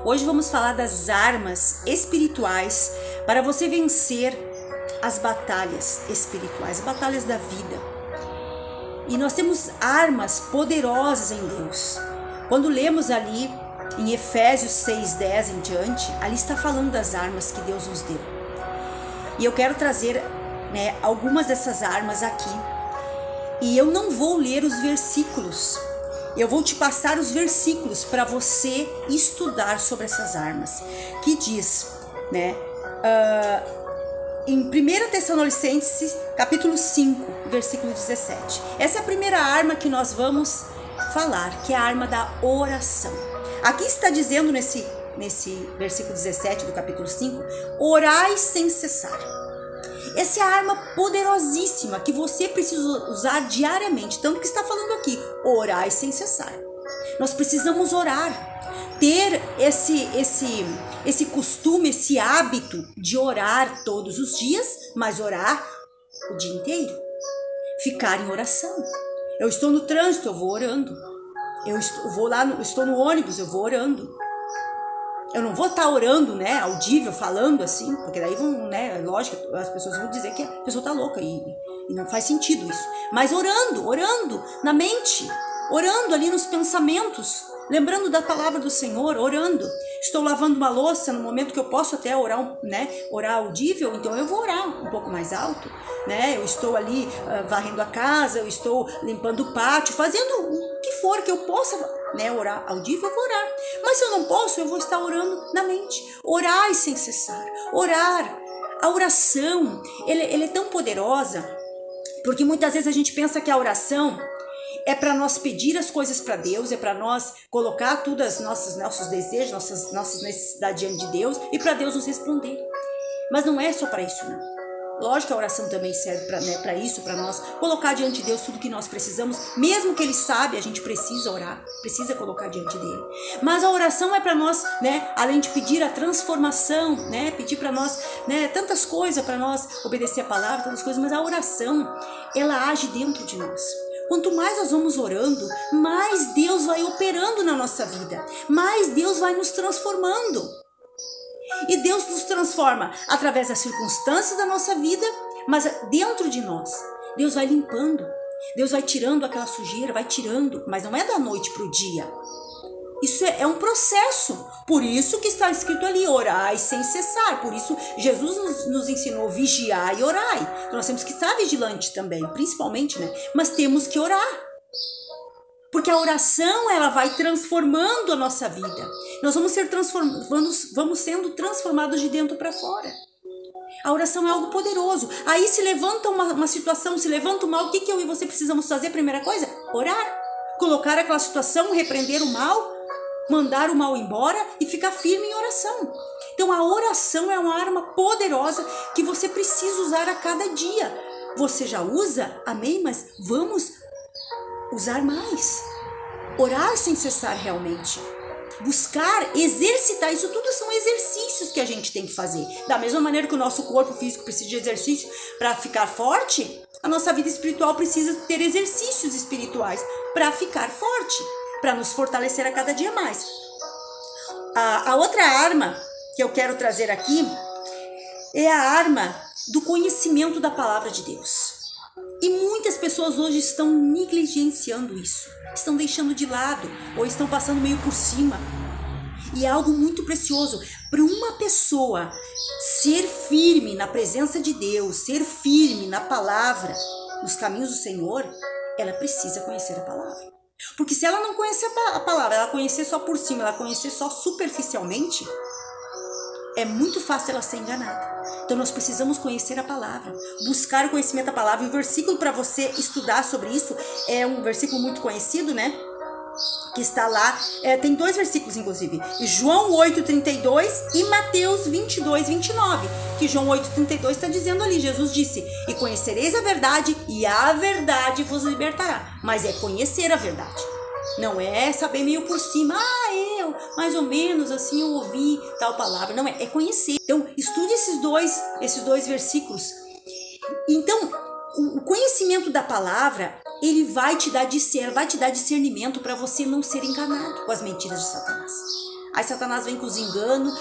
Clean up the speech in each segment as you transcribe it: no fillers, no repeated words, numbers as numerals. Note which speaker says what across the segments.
Speaker 1: Hoje vamos falar das armas espirituais para você vencer as batalhas espirituais, as batalhas da vida. E nós temos armas poderosas em Deus. Quando lemos ali em Efésios 6:10 em diante, ali está falando das armas que Deus nos deu. E eu quero trazer algumas dessas armas aqui. E eu não vou ler os versículos. Eu vou te passar os versículos para você estudar sobre essas armas. Que diz, em 1 Tessalonicenses, capítulo 5, versículo 17. Essa é a primeira arma que nós vamos falar, que é a arma da oração. Aqui está dizendo nesse versículo 17 do capítulo 5, orai sem cessar. Essa é a arma poderosíssima que você precisa usar diariamente. Tanto que está falando aqui, orai sem cessar. Nós precisamos orar, ter esse costume, esse hábito de orar todos os dias, mas orar o dia inteiro. Ficar em oração. Eu estou no trânsito, eu vou orando. Eu estou no ônibus, eu vou orando. Eu não vou estar orando, audível, falando assim, porque daí vão, lógico, as pessoas vão dizer que a pessoa está louca e não faz sentido isso. Mas orando na mente, orando ali nos pensamentos, lembrando da palavra do Senhor, orando. Estou lavando uma louça no momento que eu posso até orar, orar audível, então eu vou orar um pouco mais alto, Eu estou ali varrendo a casa, eu estou limpando o pátio, fazendo o que for que eu possa, orar audível, eu vou orar. Mas se eu não posso, eu vou estar orando na mente. Orar sem cessar, orar. A oração, ela é tão poderosa, porque muitas vezes a gente pensa que a oração é para nós pedir as coisas para Deus, é para nós colocar tudo os nossos desejos, nossas necessidades diante de Deus e para Deus nos responder. Mas não é só para isso, não. Lógico que a oração também serve para isso, para nós colocar diante de Deus tudo que nós precisamos, mesmo que Ele sabe, a gente precisa orar, precisa colocar diante dele. Mas a oração é para nós, além de pedir a transformação, pedir para nós, tantas coisas para nós obedecer a palavra, tantas coisas, mas a oração, ela age dentro de nós. Quanto mais nós vamos orando, mais Deus vai operando na nossa vida, mais Deus vai nos transformando. E Deus nos transforma através das circunstâncias da nossa vida, mas dentro de nós, Deus vai limpando, Deus vai tirando aquela sujeira, vai tirando, mas não é da noite para o dia. Isso é um processo, por isso que está escrito ali, orai sem cessar, por isso Jesus nos ensinou vigiar e orai. Então nós temos que estar vigilantes também, principalmente, mas temos que orar. Porque a oração, ela vai transformando a nossa vida. Nós vamos sendo transformados de dentro para fora. A oração é algo poderoso. Aí se levanta uma situação, se levanta um mal, o que eu e você precisamos fazer? Primeira coisa, orar. Colocar aquela situação, repreender o mal, mandar o mal embora e ficar firme em oração. Então a oração é uma arma poderosa que você precisa usar a cada dia. Você já usa? Amém? Mas vamos usar mais. Orar sem cessar realmente. Buscar, exercitar, isso tudo são exercícios que a gente tem que fazer. Da mesma maneira que o nosso corpo físico precisa de exercício para ficar forte, a nossa vida espiritual precisa ter exercícios espirituais para ficar forte, para nos fortalecer a cada dia mais. A outra arma que eu quero trazer aqui é a arma do conhecimento da palavra de Deus. E muitas pessoas hoje estão negligenciando isso, estão deixando de lado ou estão passando meio por cima. E é algo muito precioso para uma pessoa ser firme na presença de Deus, ser firme na palavra, nos caminhos do Senhor, ela precisa conhecer a palavra. Porque se ela não conhecer a palavra, ela conhecer só por cima, ela conhecer só superficialmente, é muito fácil ela ser enganada. Então nós precisamos conhecer a palavra, buscar o conhecimento da palavra. E o versículo para você estudar sobre isso é um versículo muito conhecido, que está lá, tem dois versículos inclusive, João 8:32 e Mateus 22:29, que João 8:32 está dizendo ali, Jesus disse, e conhecereis a verdade e a verdade vos libertará. Mas é conhecer a verdade, não é saber meio por cima, eu mais ou menos assim eu ouvi tal palavra, não é conhecer. Então estude esses dois versículos. Então o conhecimento da palavra, ele vai te dar discernimento para você não ser enganado com as mentiras de Satanás. Aí Satanás vem com os enganos.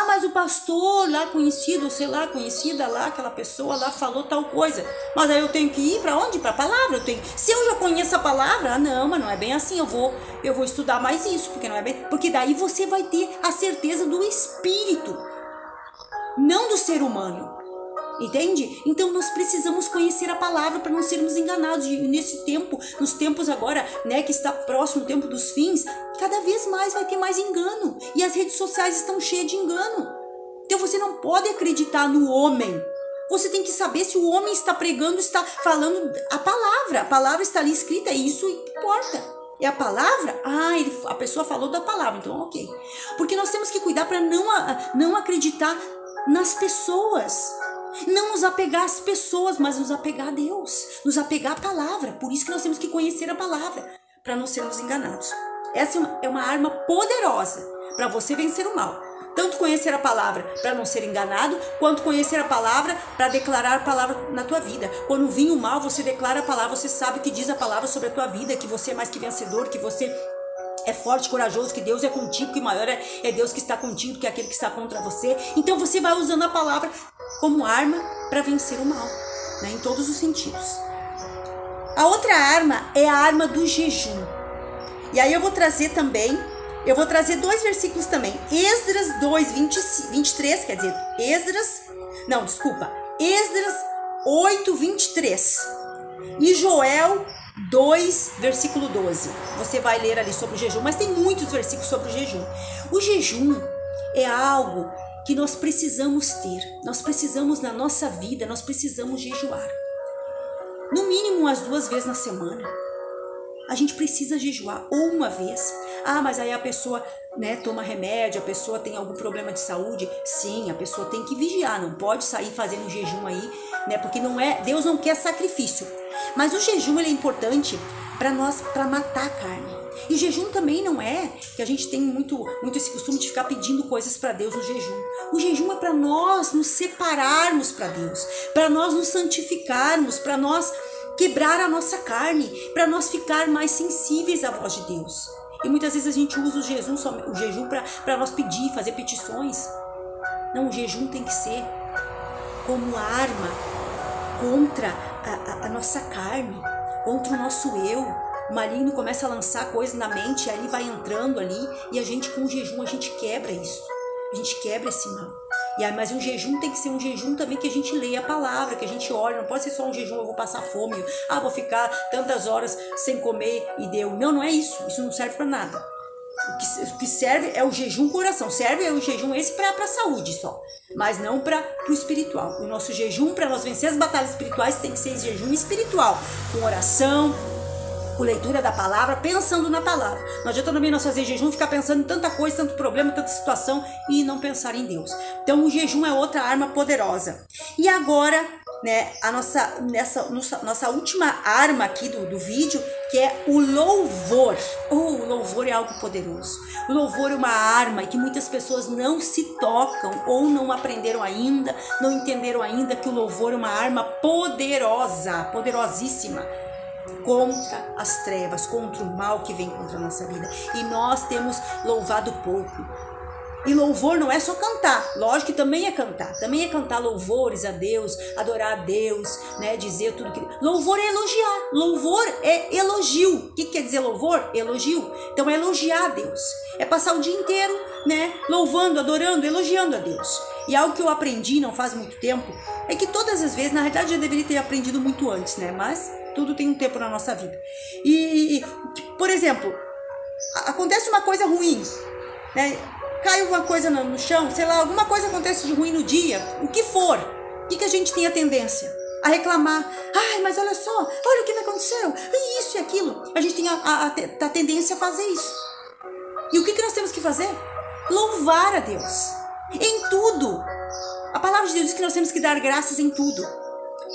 Speaker 1: Mas o pastor lá conhecido, sei lá, conhecida lá, aquela pessoa lá falou tal coisa. Mas aí eu tenho que ir para onde? Para a palavra. Se eu já conheço a palavra, não, mas não é bem assim. Eu vou estudar mais isso, porque não é bem. Porque daí você vai ter a certeza do Espírito, não do ser humano. Entende? Então nós precisamos conhecer a palavra para não sermos enganados. E nesse tempo, nos tempos agora, né, que está próximo o tempo dos fins, cada vez mais vai ter mais engano. E as redes sociais estão cheias de engano. Então você não pode acreditar no homem. Você tem que saber se o homem está pregando, está falando a palavra. A palavra está ali escrita, e isso importa. É a palavra? A pessoa falou da palavra, então ok. Porque nós temos que cuidar para não acreditar nas pessoas. Não nos apegar às pessoas, mas nos apegar a Deus, nos apegar à palavra. Por isso que nós temos que conhecer a palavra, para não sermos enganados. Essa é uma arma poderosa para você vencer o mal. Tanto conhecer a palavra para não ser enganado, quanto conhecer a palavra para declarar a palavra na tua vida. Quando vir o mal, você declara a palavra, você sabe o que diz a palavra sobre a tua vida, que você é mais que vencedor, que você é forte, corajoso, que Deus é contigo, que maior é Deus que está contigo do que aquele que está contra você. Então você vai usando a palavra como arma para vencer o mal, né, em todos os sentidos. A outra arma é a arma do jejum. E aí eu vou trazer dois versículos também. Esdras 2, 23, quer dizer, Esdras 8, 23. E Joel 2, versículo 12. Você vai ler ali sobre o jejum, mas tem muitos versículos sobre o jejum. O jejum é algo que nós precisamos ter. Nós precisamos na nossa vida, nós precisamos jejuar. No mínimo umas 2 vezes na semana. A gente precisa jejuar, ou uma vez. Mas aí a pessoa, né, toma remédio, a pessoa tem algum problema de saúde. Sim, a pessoa tem que vigiar, não pode sair fazendo jejum aí, né? Porque Deus não quer sacrifício. Mas o jejum ele é importante para nós, para matar a carne. E jejum também não é que a gente tem muito esse costume de ficar pedindo coisas para Deus no jejum. O jejum é para nós nos separarmos para Deus, para nós nos santificarmos, para nós quebrar a nossa carne, para nós ficar mais sensíveis à voz de Deus. E muitas vezes a gente usa o jejum para nós pedir, fazer petições. Não, o jejum tem que ser como arma contra a nossa carne, contra o nosso eu. O maligno começa a lançar coisas na mente, e ali vai entrando ali, e a gente com o jejum a gente quebra isso. A gente quebra esse mal. Mas um jejum tem que ser um jejum também que a gente leia a palavra, que a gente ore. Não pode ser só um jejum, eu vou passar fome, vou ficar tantas horas sem comer e deu. Não é isso. Isso não serve para nada. O que serve é o jejum com oração. Serve o jejum esse para a saúde só, mas não para o espiritual. O nosso jejum, para nós vencer as batalhas espirituais, tem que ser jejum espiritual, com oração, com leitura da palavra, pensando na palavra. Não adianta também nós fazer jejum, ficar pensando em tanta coisa, tanto problema, tanta situação e não pensar em Deus. Então o jejum é outra arma poderosa. E agora, né, nossa última arma aqui do vídeo, que é o louvor. O louvor é algo poderoso. O louvor é uma arma que muitas pessoas não se tocam ou não aprenderam ainda, não entenderam ainda que o louvor é uma arma poderosa, poderosíssima, contra as trevas, contra o mal que vem contra a nossa vida. E nós temos louvado pouco. E louvor não é só cantar, lógico que também é cantar louvores a Deus, adorar a Deus, né, dizer tudo que... Louvor é elogiar, louvor é elogio. O que quer dizer louvor? Elogio. Então é elogiar a Deus, é passar o dia inteiro, né, louvando, adorando, elogiando a Deus. E algo que eu aprendi não faz muito tempo, é que todas as vezes, na realidade eu deveria ter aprendido muito antes, né, mas tudo tem um tempo na nossa vida. E por exemplo, acontece uma coisa ruim, né, cai alguma coisa no chão, sei lá, alguma coisa acontece de ruim no dia, o que for, o que a gente tem a tendência? A reclamar. Mas olha só, olha o que me aconteceu, isso e aquilo. A gente tem a tendência a fazer isso. E o que nós temos que fazer? Louvar a Deus em tudo. A palavra de Deus diz que nós temos que dar graças em tudo.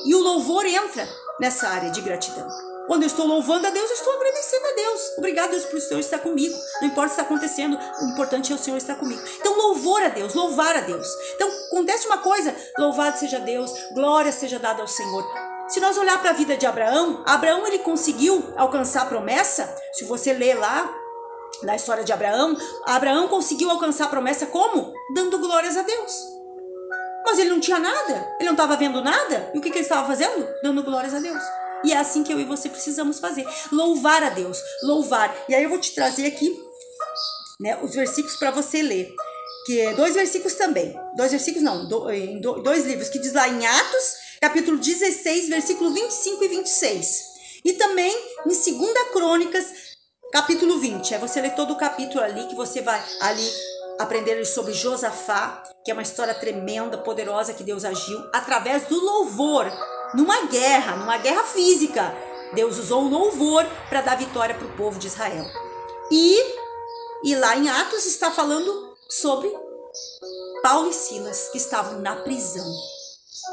Speaker 1: E o louvor entra nessa área de gratidão. Quando eu estou louvando a Deus, eu estou agradecendo a Deus. Obrigado, Deus, por o Senhor estar comigo. Não importa o que está acontecendo, o importante é o Senhor estar comigo. Então, louvor a Deus, louvar a Deus. Então, acontece uma coisa, louvado seja Deus, glória seja dada ao Senhor. Se nós olhar para a vida de Abraão, ele conseguiu alcançar a promessa. Se você ler lá Na história de Abraão, Abraão conseguiu alcançar a promessa como? Dando glórias a Deus. Mas ele não tinha nada, ele não estava vendo nada. E o que ele estava fazendo? Dando glórias a Deus. E é assim que eu e você precisamos fazer. Louvar a Deus, louvar. E aí eu vou te trazer aqui, né, os versículos para você ler. Que é 2 versículos também. 2 versículos não, em 2 livros, que diz lá em Atos, capítulo 16, versículo 25 e 26. E também em 2 Crônicas, capítulo 20. Aí você lê todo o capítulo ali, que você vai ali aprender sobre Josafá, que é uma história tremenda, poderosa, que Deus agiu através do louvor, numa guerra física. Deus usou o louvor para dar vitória para o povo de Israel. E lá em Atos está falando sobre Paulo e Silas, que estavam na prisão.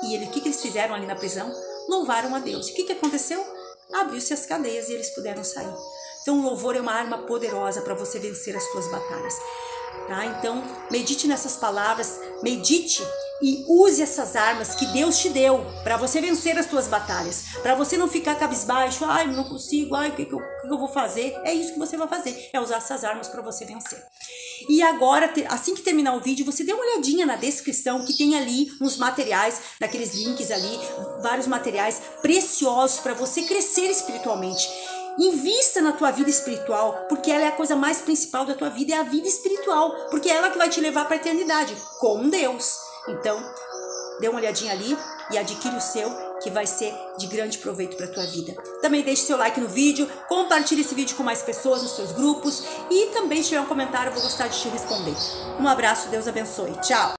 Speaker 1: E o que eles fizeram ali na prisão? Louvaram a Deus. E o que aconteceu? Abriu-se as cadeias e eles puderam sair. Então o louvor é uma arma poderosa para você vencer as suas batalhas. Tá? Então medite nessas palavras, medite e use essas armas que Deus te deu para você vencer as suas batalhas, para você não ficar cabisbaixo, ai, não consigo, ai, o que eu vou fazer? É isso que você vai fazer, é usar essas armas para você vencer. E agora, assim que terminar o vídeo, você dê uma olhadinha na descrição, que tem ali uns materiais, daqueles links ali, vários materiais preciosos para você crescer espiritualmente. Invista na tua vida espiritual, porque ela é a coisa mais principal da tua vida, é a vida espiritual, porque é ela que vai te levar para a eternidade, com Deus. Então, dê uma olhadinha ali e adquire o seu, que vai ser de grande proveito para a tua vida. Também deixe seu like no vídeo, compartilhe esse vídeo com mais pessoas nos seus grupos e também se tiver um comentário, eu vou gostar de te responder. Um abraço, Deus abençoe. Tchau!